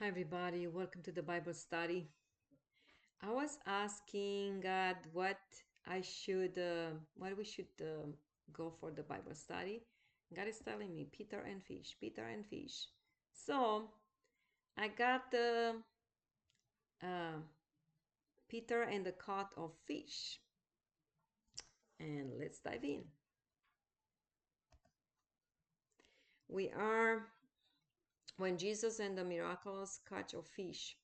Hi, everybody. Welcome to the Bible study. I was asking God what we should go for the Bible study. God is telling me Peter and fish, Peter and fish. So I got the uh, Peter and the caught of fish, and let's dive in. We are when Jesus and the miraculous catch of fish.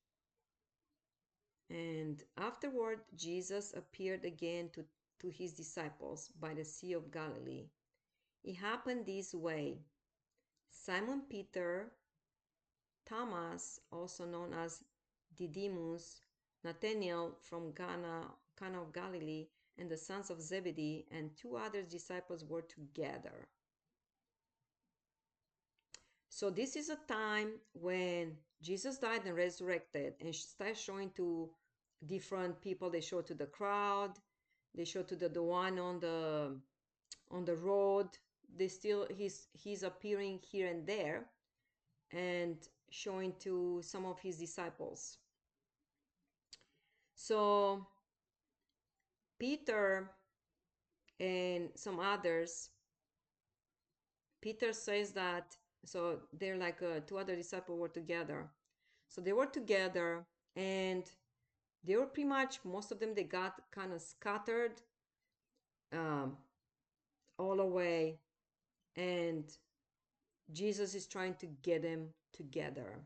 And afterward, Jesus appeared again to his disciples by the Sea of Galilee. It happened this way: Simon Peter, Thomas, also known as Didymus, Nathanael from Cana of Galilee, and the sons of Zebedee, and two other disciples were together. So this is a time when Jesus died and resurrected and started showing to different people. They showed to the crowd, they showed to the one on the road. They still he's appearing here and there and showing to some of his disciples. So Peter and some others, Peter says that, so they're like two other disciples were together. So they were together and they were pretty much, most of them, they got kind of scattered um, all away. And Jesus is trying to get them together.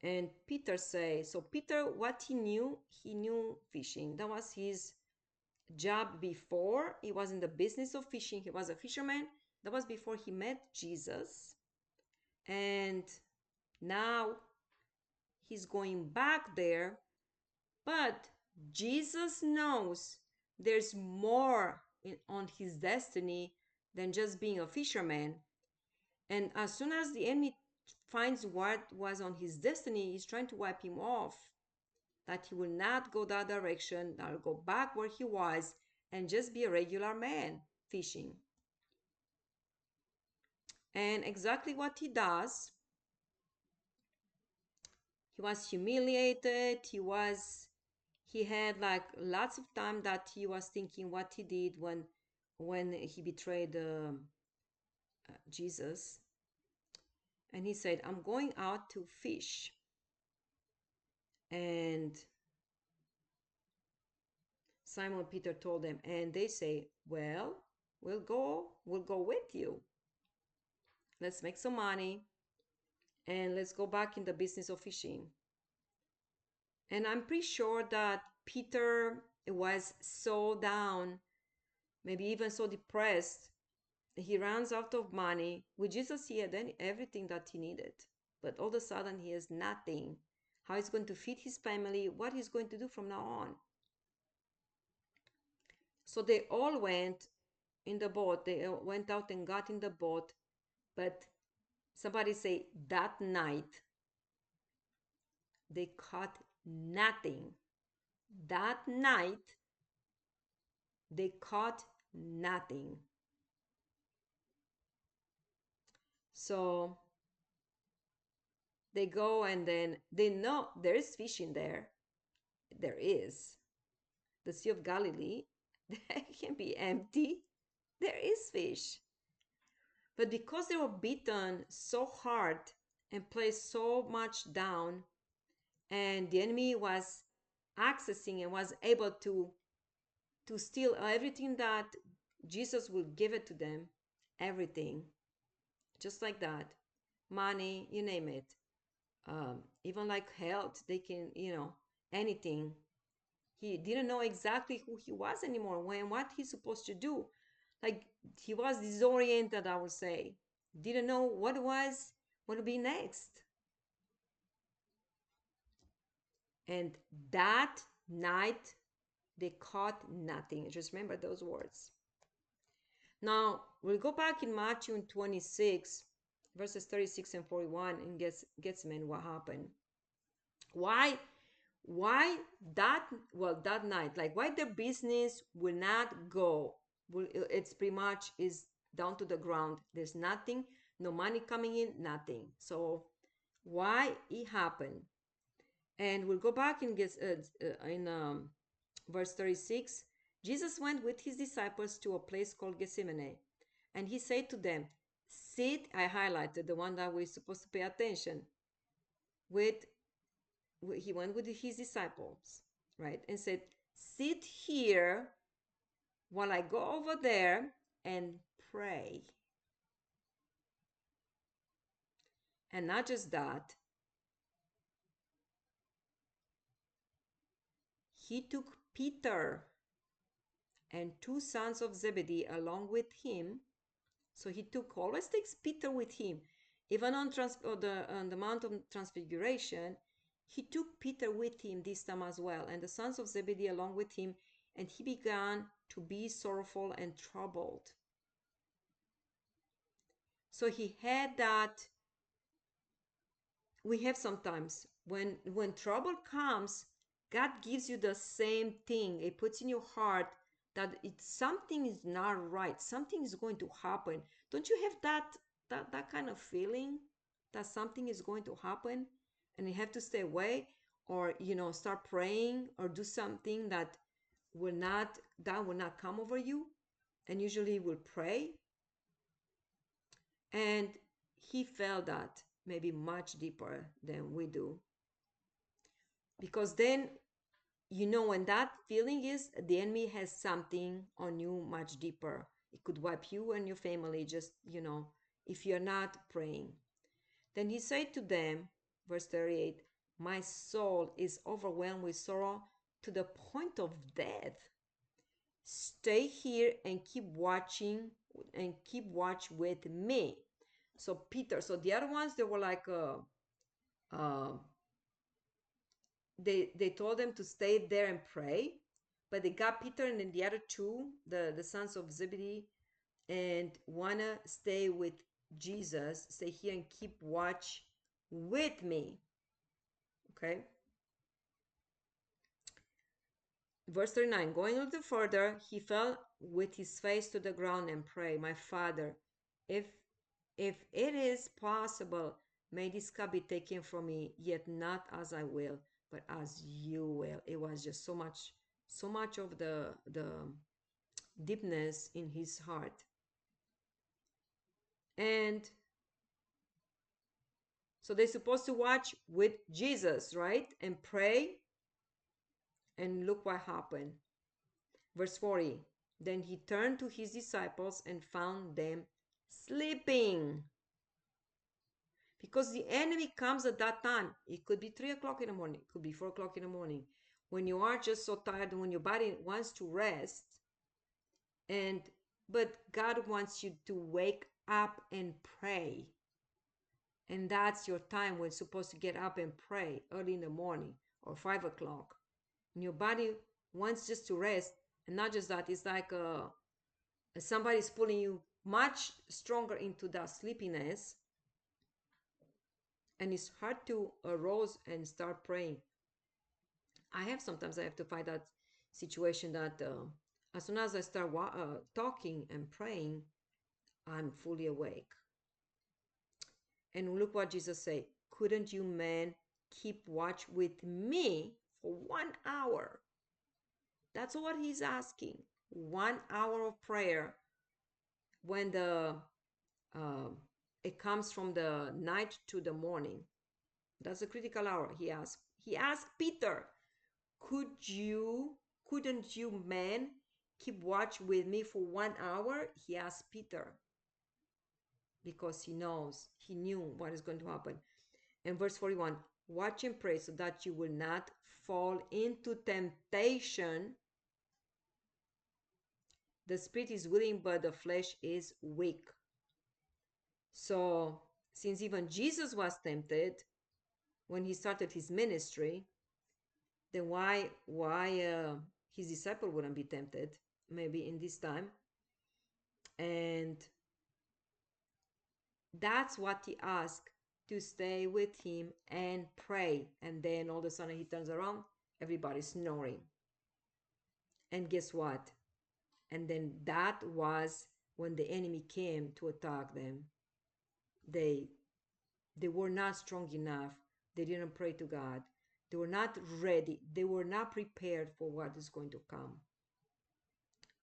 And Peter says, so Peter, what he knew fishing. That was his job before. He was in the business of fishing. He was a fisherman. That was before he met Jesus. And now he's going back there. But Jesus knows there's more on his destiny than just being a fisherman. And as soon as the enemy finds what was on his destiny, he's trying to wipe him off. That he will not go that direction, that will go back where he was and just be a regular man fishing. And exactly what he does, he was humiliated. He had like lots of time that he was thinking what he did when he betrayed Jesus. And he said, I'm going out to fish. And Simon Peter told them, and they say, well, we'll go with you. Let's make some money and let's go back in the business of fishing. And I'm pretty sure that Peter was so down, maybe even so depressed. He runs out of money. With Jesus, he had everything that he needed. But all of a sudden, he has nothing. How he's going to feed his family, what he's going to do from now on. So they all went in the boat. They went out and got in the boat. But somebody say that night, they caught nothing. That night, they caught nothing. So they go and then they know there is fish in there. There is. The Sea of Galilee, it can be empty. There is fish. But because they were beaten so hard and placed so much down, and the enemy was accessing and was able to steal everything that Jesus would give it to them, everything, just like that, money, you name it, even like health, they can, anything. He didn't know exactly who he was anymore, when what he's supposed to do. Like he was disoriented, I would say. Didn't know what would be next. And that night they caught nothing. Just remember those words. Now we'll go back in Matthew 26, verses 36 and 41, and gets men what happened. Why that night, like why their business will not go? It's pretty much is down to the ground. There's nothing, no money coming in, nothing. So why it happened. And we'll go back in, verse 36. Jesus went with his disciples to a place called Gethsemane, and he said to them, sit, I highlighted the one that we're supposed to pay attention with. He went with his disciples, right? And said, sit here while I go over there and pray. And not just that, he took Peter and two sons of Zebedee along with him. So he always takes Peter with him. Even on the Mount of Transfiguration, he took Peter with him this time as well, and the sons of Zebedee along with him, and he began to be sorrowful and troubled. So he had that. We have sometimes when trouble comes, God gives you the same thing. It puts in your heart that something is not right, something is going to happen. Don't you have that kind of feeling that something is going to happen and you have to stay away, or start praying or do something that will not come over you? And usually we'll pray, and he felt that maybe much deeper than we do, because then when that feeling is, the enemy has something on you much deeper. It could wipe you and your family, just if you're not praying. Then he said to them, verse 38, my soul is overwhelmed with sorrow to the point of death. Stay here and keep watching and keep watch with me. So Peter, so the other ones, they were like uh, they told them to stay there and pray, but they got Peter and then the other two, the sons of Zebedee, and wanna stay with Jesus, stay here and keep watch with me. Okay. Verse 39, going a little further, he fell with his face to the ground and prayed, my Father, if it is possible, may this cup be taken from me, yet not as I will, but as you will. It was just so much of the deepness in his heart. And so they're supposed to watch with Jesus, right? And pray. And look what happened. Verse 40. Then he turned to his disciples and found them sleeping. Because the enemy comes at that time. It could be 3 o'clock in the morning. It could be 4 o'clock in the morning. When you are just so tired, when your body wants to rest. But God wants you to wake up and pray. And that's your time when you're supposed to get up and pray early in the morning or 5 o'clock. And your body wants just to rest. And not just that, it's like somebody's pulling you much stronger into that sleepiness. And it's hard to arouse and start praying. Sometimes I have to find that situation that as soon as I start talking and praying, I'm fully awake. And look what Jesus said. Couldn't you men keep watch with me for 1 hour? That's what he's asking. 1 hour of prayer when it comes from the night to the morning. That's a critical hour. He asked Peter, couldn't you men keep watch with me for 1 hour? He asked Peter because he knew what is going to happen. And verse 41, watch and pray so that you will not fall into temptation. The spirit is willing, but the flesh is weak. So since even Jesus was tempted when he started his ministry, then why his disciple wouldn't be tempted maybe in this time? And that's what he asked, to stay with him and pray. And then all of a sudden he turns around, everybody's snoring. And guess what? And then that was when the enemy came to attack them. They They were not strong enough. They didn't pray to God. They were not ready. They were not prepared for what is going to come.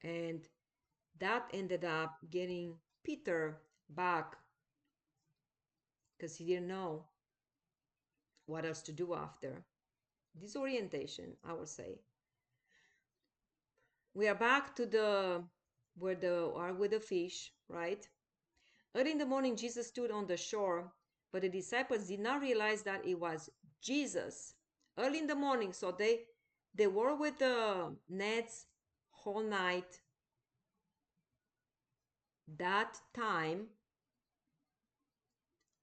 And that ended up getting Peter back because he didn't know what else to do after. Disorientation, I would say. We are back to the where the are with the fish, right? Early in the morning, Jesus stood on the shore, but the disciples did not realize that it was Jesus. Early in the morning, so they were with the nets whole night. That time,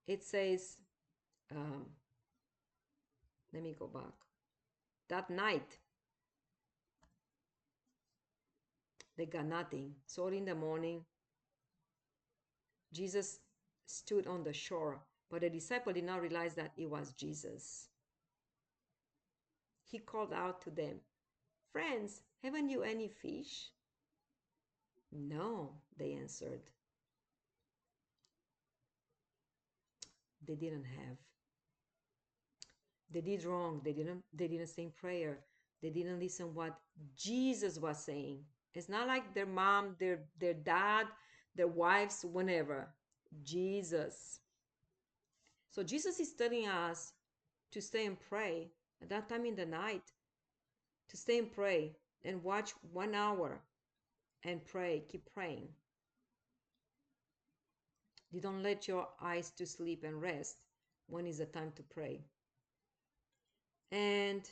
it says, um, let me go back. That night, they got nothing. So early in the morning, Jesus stood on the shore, but the disciple did not realize that it was Jesus. He called out to them, "Friends, haven't you any fish?" "No," they answered. They didn't have. They did wrong. They didn't say prayer. They didn't listen what Jesus was saying. It's not like their mom, their dad, their wives, whenever. Jesus. So Jesus is telling us to stay and pray at that time in the night, to stay and pray and watch 1 hour and pray, keep praying. You don't let your eyes to sleep and rest when is the time to pray. And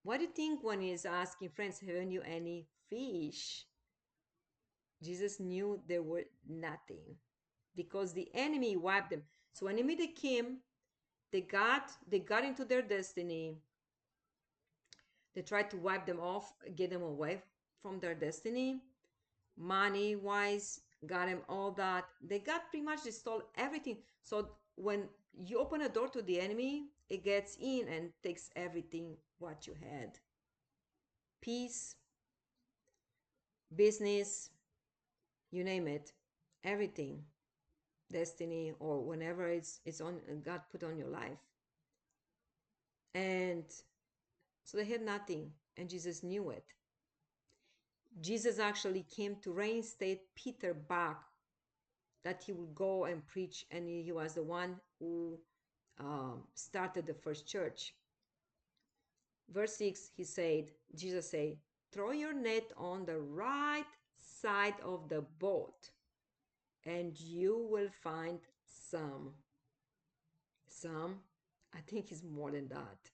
what do you think when he's asking, "Friends, haven't you any fish?" Jesus knew there were nothing because the enemy wiped them. So when enemy came, they got into their destiny. They tried to wipe them off, get them away from their destiny. Money wise, got them all that. They got pretty much, they stole everything. So when you open a door to the enemy, it gets in and takes everything what you had. Peace, business, you name it, everything, destiny, or whenever it's on God put on your life. And so they had nothing, and Jesus knew it. Jesus actually came to reinstate Peter back, that he would go and preach, and he was the one who started the first church. Verse 6, Jesus said, "Throw your net on the right side of the boat, and you will find some." Some, I think, is more than that.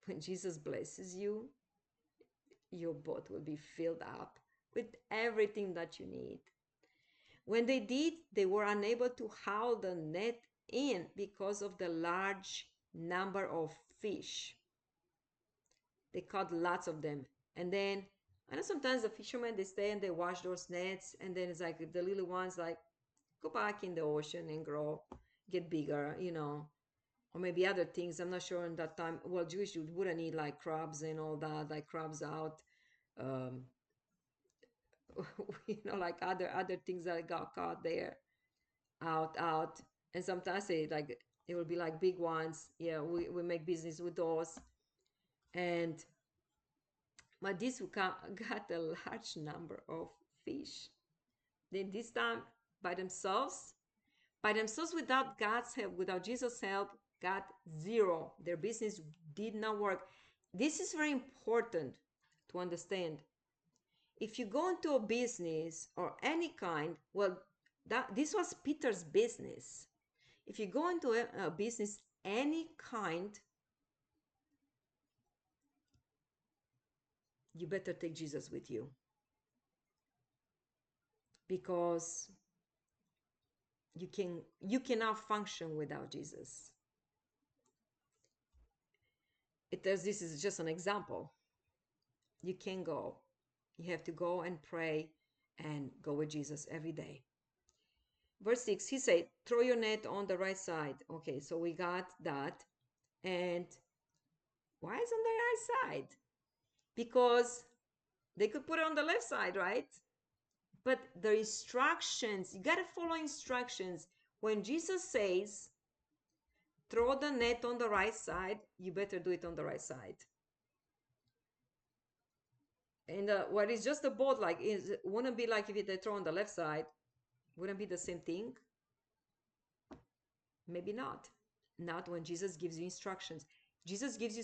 When Jesus blesses you, your boat will be filled up with everything that you need. When they did, they were unable to haul the net in because of the large number of fish. They caught lots of them. And then I know sometimes the fishermen, they stay and they wash those nets, and then it's like the little ones like go back in the ocean and grow, get bigger. Or maybe other things. I'm not sure in that time. Well, Jewish you wouldn't eat like crabs and all that, like crabs out. Um, like other things that got caught there, out. And sometimes it will be like big ones. Yeah, we make business with those. And but this got a large number of fish. Then this time by themselves without God's help, without Jesus' help, got zero. Their business did not work. This is very important to understand. If you go into a business or any kind, well, this was Peter's business. If you go into a business, any kind, you better take Jesus with you, because you cannot function without Jesus. This is just an example. You can go. You have to go and pray and go with Jesus every day. Verse 6, he said, "Throw your net on the right side." Okay, so we got that. And why is on the right side? Because they could put it on the left side, right? But the instructions, you got to follow instructions. When Jesus says, throw the net on the right side, you better do it on the right side. And what is just a boat like is wouldn't be like if they throw on the left side, wouldn't be the same thing. Maybe not. Not when Jesus gives you instructions. Jesus gives you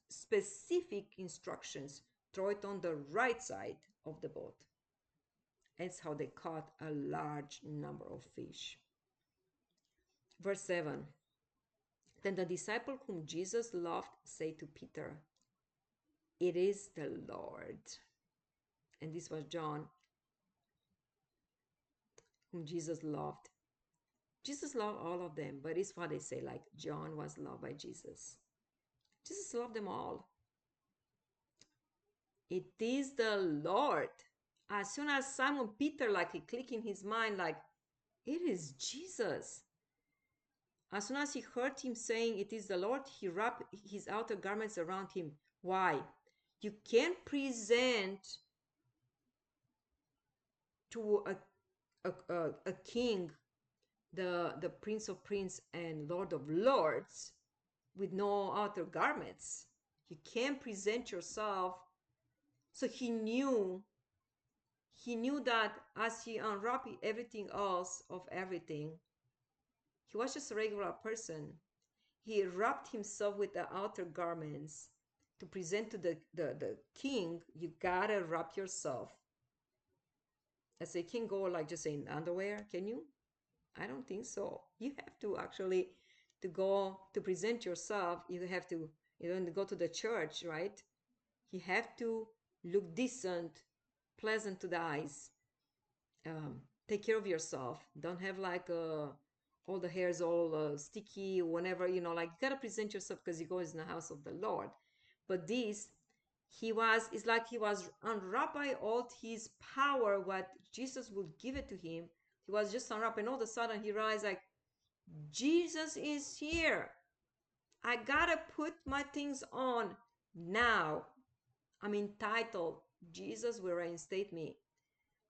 specific instructions. Throw it on the right side of the boat. That's how they caught a large number of fish. Verse 7. Then the disciple whom Jesus loved said to Peter, "It is the Lord." And this was John, whom Jesus loved. Jesus loved all of them, but it's what they say, like John was loved by Jesus. Jesus loved them all. It is the Lord. As soon as Simon Peter, like he clicked in his mind, like, it is Jesus. As soon as he heard him saying, "It is the Lord," he wrapped his outer garments around him. Why? You can't present to a king, the Prince of Princes and Lord of Lords, with no outer garments. You can't present yourself. So he knew that as he unwrapped everything else of everything, he was just a regular person. He wrapped himself with the outer garments to present to the king. You gotta wrap yourself. As a king go like just in underwear, can you? I don't think so. You have to actually, to go to present yourself, you have to, go to the church, right? You have to look decent, pleasant to the eyes. Take care of yourself. Don't have like all the hairs all sticky whenever, like you gotta present yourself because you go in the house of the Lord. But this, it's like he was unwrapped by all his power, what Jesus would give it to him. He was just unwrapped, and all of a sudden he realized, like, Jesus is here. I gotta put my things on now. I'm entitled. Jesus will reinstate me.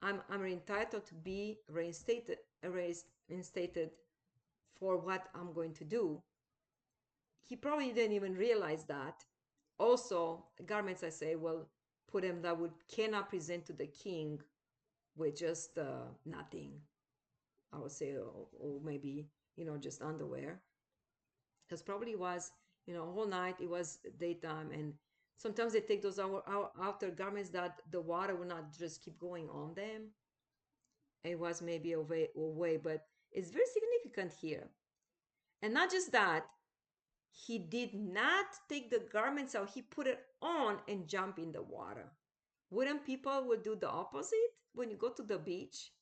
I'm entitled to be reinstated for what I'm going to do. He probably didn't even realize that. Also, garments, I say, well, put them that would cannot present to the king with just nothing. I would say, or maybe, just underwear. Because probably was, whole night, it was daytime, and sometimes they take those outer garments that the water will not just keep going on them. It was maybe away, but it's very significant here. And not just that, he did not take the garments out. He put it on and jump in the water. Wouldn't people would do the opposite when you go to the beach?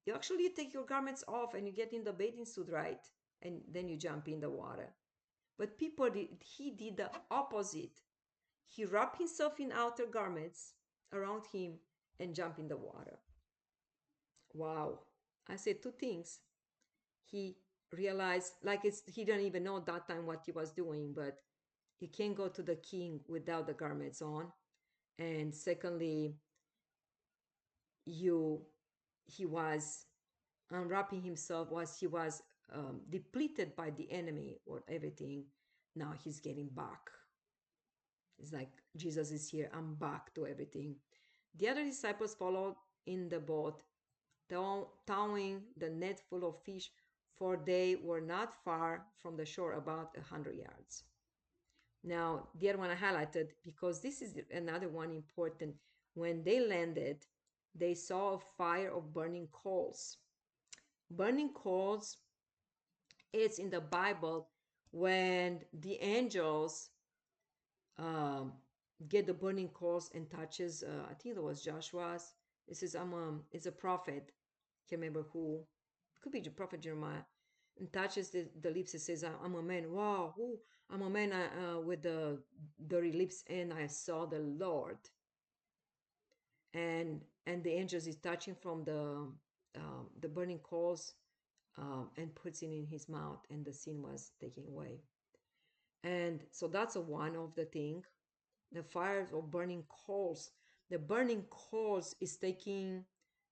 You actually take your garments off and you get in the bathing suit, right? And then you jump in the water. But he did the opposite. He wrapped himself in outer garments around him and jumped in the water. Wow. I said two things. He realized, like he didn't even know at that time what he was doing, but he can't go to the king without the garments on. And secondly, he was unwrapping himself, was he was depleted by the enemy or everything. Now he's getting back. It's like, Jesus is here, I'm back to everything. The other disciples followed in the boat, towing the net full of fish, for they were not far from the shore, about 100 yards. Now, the other one I highlighted because this is another one important. When they landed, they saw a fire of burning coals. Burning coals, it's in the Bible when the angels get the burning coals and touches, I think it was Joshua's. It says, it's a prophet. Can't remember who. Could be the prophet Jeremiah. And touches the lips. It says, I'm a man. Wow, I'm a man with the dirty lips, and I saw the Lord. And the angels is touching from the burning coals and puts it in his mouth, and the sin was taken away. And so that's one of the thing. The fires of burning coals. The burning coals is taking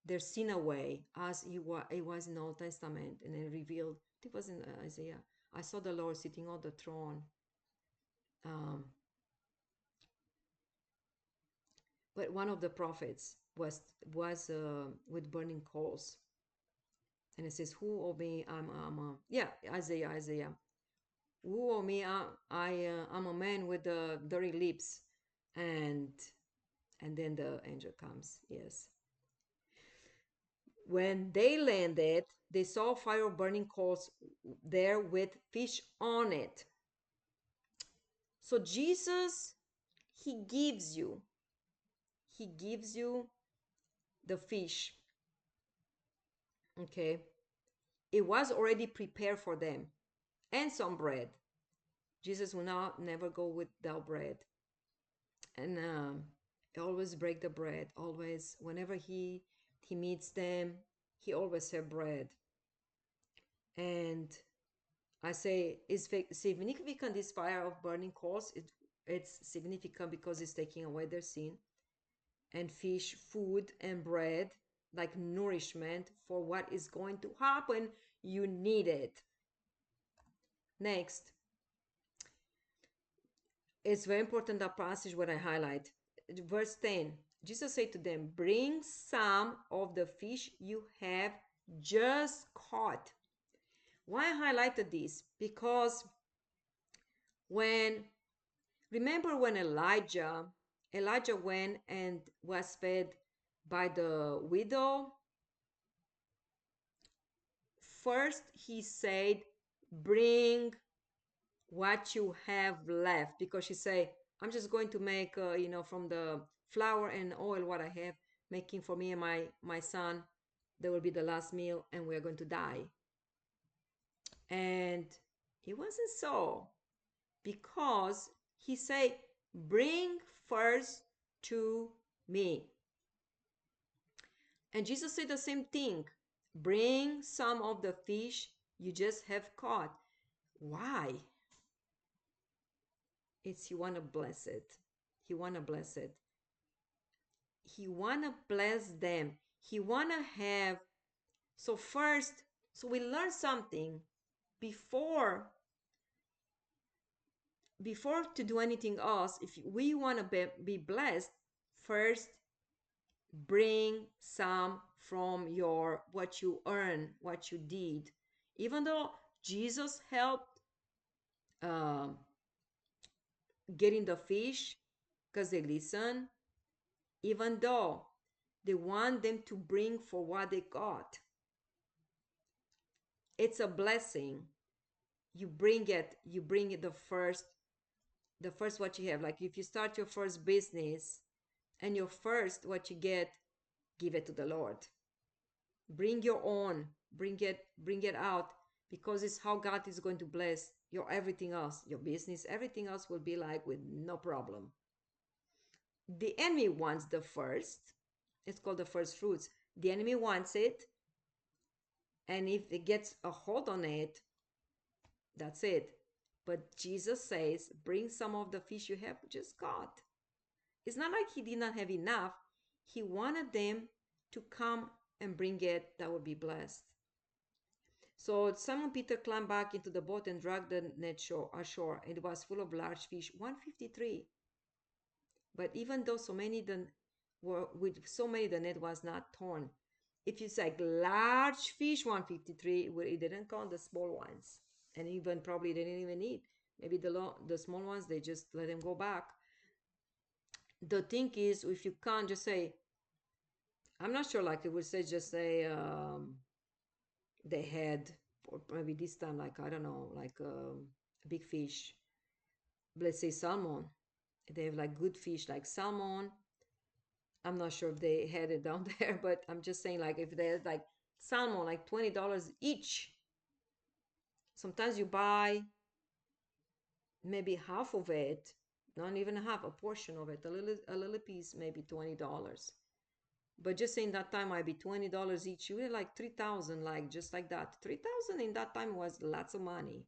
their sin away, as it was in the Old Testament, and then revealed. It was in Isaiah. I saw the Lord sitting on the throne. Um, but one of the prophets was with burning coals, and it says, "Who of me? Yeah, Isaiah. Who of me? I'm a man with the dirty lips," and then the angel comes. Yes. When they landed, they saw fire burning coals there with fish on it. So Jesus, he gives you, he gives you the fish. Okay. It was already prepared for them and some bread. Jesus will not never go without bread. And always break the bread. Always, whenever he meets them, he always have bread. And I say, is significant this fire of burning coals? It's significant because it's taking away their sin. And fish, food, and bread, like nourishment for what is going to happen, you need it. Next, it's very important that passage what I highlight. Verse 10, Jesus said to them, bring some of the fish you have just caught. Why I highlighted this? Because when remember when Elijah went and was fed by the widow. First he said, bring what you have left, because she said, I'm just going to make from the flour and oil what I have, making for me and my son. That will be the last meal and we're going to die. And it wasn't so, because he said, bring first to me. And Jesus said the same thing. Bring some of the fish you just have caught. Why? It's he wanna bless it. He wanna bless it. He wanna bless them. He wanna have. So first, so we learn something before to do anything else. If we wanna be blessed, first bring some from your what you earn, what you did. Even though Jesus helped um, getting the fish because they listen, even though they want them to bring for what they got. It's a blessing. You bring it the first what you have. Like if you start your first business and your first what you get, give it to the Lord. Bring your own, bring it out, because it's how God is going to bless your everything else, your business, everything else will be like with no problem. The enemy wants the first. It's called the first fruits. The enemy wants it, and if it gets a hold on it, that's it. But Jesus says, bring some of the fish you have just caught. It's not like he did not have enough. He wanted them to come and bring it that would be blessed. So Simon Peter climbed back into the boat and dragged the net ashore. It was full of large fish, 153. But even though so many were with so many, the net was not torn. If you say large fish, 153, well, it didn't count the small ones, and even probably they didn't even eat. Maybe the small ones they just let them go back. The thing is, if you can't just say, I'm not sure. Like it would say, just say they had, or maybe this time, like I don't know, like a big fish. Let's say salmon. They have like good fish, like salmon. I'm not sure if they had it down there, but I'm just saying, like, if there's like salmon, like $20 each, sometimes you buy maybe half of it, not even half, a portion of it, a little piece, maybe $20. But just saying that time might be $20 each. You were like 3,000, like just like that. 3,000 in that time was lots of money.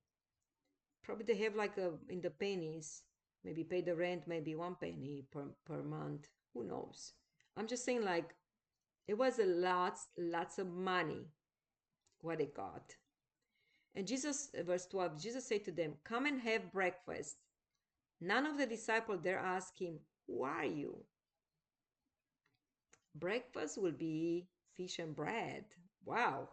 Probably they have like in the pennies, maybe pay the rent, maybe 1 penny per month. Who knows? I'm just saying, like, it was a lots of money what they got. And Jesus, verse 12, Jesus said to them, "Come and have breakfast." None of the disciples dare ask him, "Who are you?" Breakfast will be fish and bread. Wow.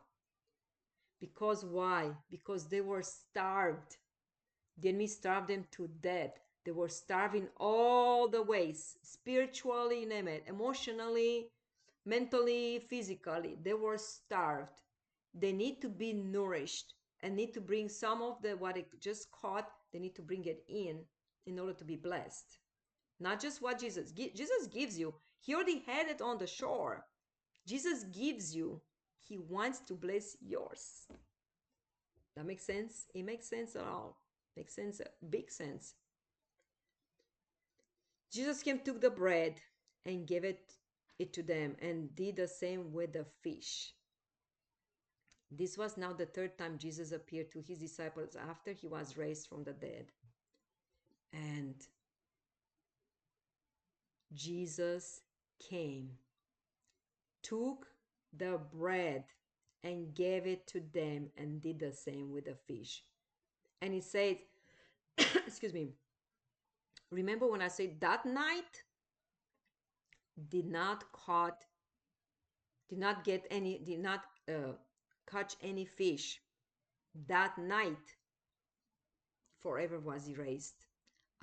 Because why? Because they were starved. The enemy starved them to death. They were starving all the ways, spiritually, you name it, emotionally, mentally, physically. They were starved. They need to be nourished and need to bring some of the what it just caught, they need to bring it in order to be blessed. Not just what Jesus gives you. He already had it on the shore. Jesus gives you. He wants to bless yours. That makes sense? It makes sense at all. Makes sense, big sense. Jesus came, took the bread, and gave it to them, and did the same with the fish. This was now the third time Jesus appeared to his disciples after he was raised from the dead. And Jesus came, took the bread, and gave it to them, and did the same with the fish. And he said, excuse me, remember when I said that night did not caught, did not get any, did not catch any fish. That night forever was erased.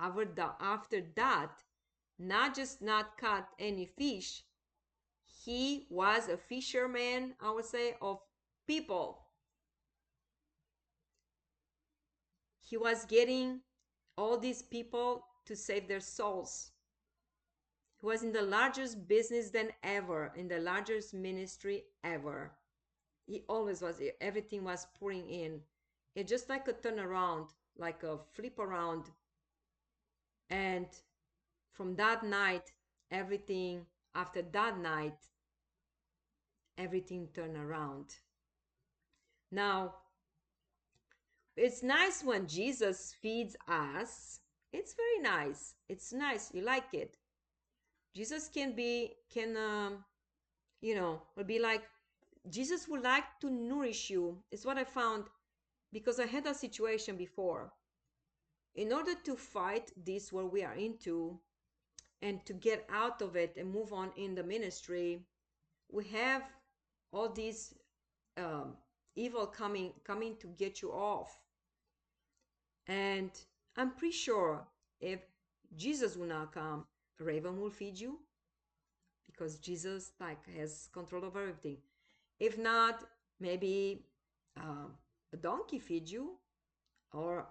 After that, not just not caught any fish, he was a fisherman, I would say, of people. He was getting all these people to save their souls. He was in the largest business than ever, in the largest ministry ever. He always was, everything was pouring in. It's just like a turnaround, like a flip around. And from that night, everything, after that night, everything turned around. Now, it's nice when Jesus feeds us. It's very nice. It's nice. You like it. Jesus will be like, Jesus would like to nourish you. It's what I found because I had a situation before. In order to fight this, what we are into, and to get out of it and move on in the ministry, we have all these evil coming to get you off. And I'm pretty sure if Jesus will not come, a raven will feed you because Jesus has control over everything. If not, maybe a donkey feed you, or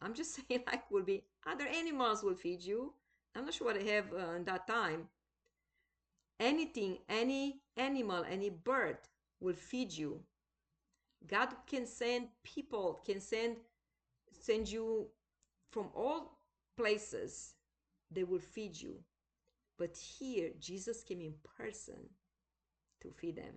I'm just saying will be other animals will feed you. I'm not sure what they have in that time. Anything, any animal, any bird will feed you. God can send people, can send you from all places. They will feed you. But here, Jesus came in person to feed them,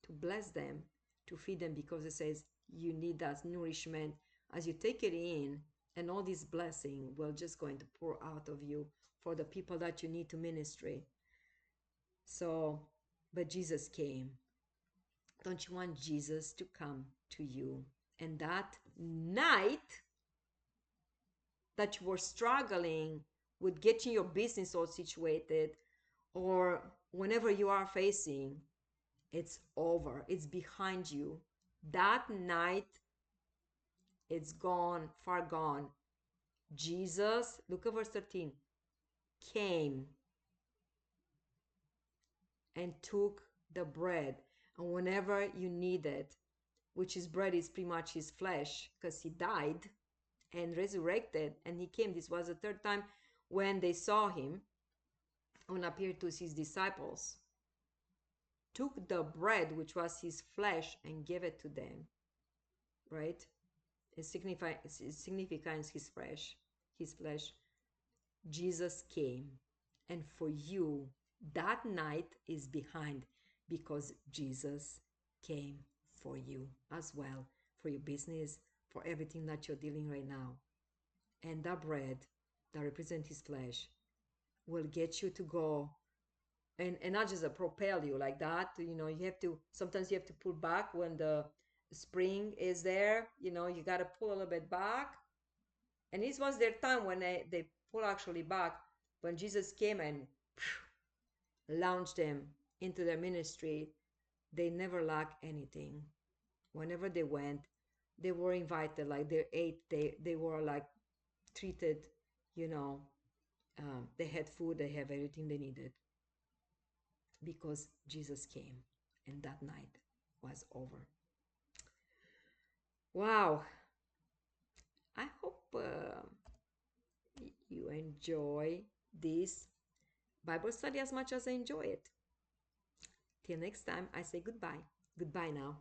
to bless them, to feed them, because it says you need that nourishment. As you take it in, and all this blessing will just going to pour out of you for the people that you need to ministry. So, but Jesus came. Don't you want Jesus to come to you? And that night that you were struggling with getting your business all situated, or whenever you are facing, it's over. It's behind you. That night, it's gone, far gone. Jesus, look at verse 13, came and took the bread. And whenever you need it, which his bread is pretty much his flesh, because he died and resurrected, and he came. This was the third time when they saw him, when appeared to his disciples, took the bread, which was his flesh, and gave it to them. Right? It signifies his flesh. His flesh. Jesus came, and for you, that night is behind, because Jesus came for you as well, for your business, for everything that you're dealing right now. And that bread that represents his flesh will get you to go, and not just propel you like that. You have to, sometimes you have to pull back when the spring is there, you got to pull a little bit back. And this was their time when they pull actually back, when Jesus came and launched them into their ministry. They never lacked anything. Whenever they went, they were invited, like they ate, they were like treated, you know, they had food, they have everything they needed because Jesus came and that night was over. Wow. I hope you enjoy this Bible study as much as I enjoy it. Till next time, I say goodbye. Goodbye now.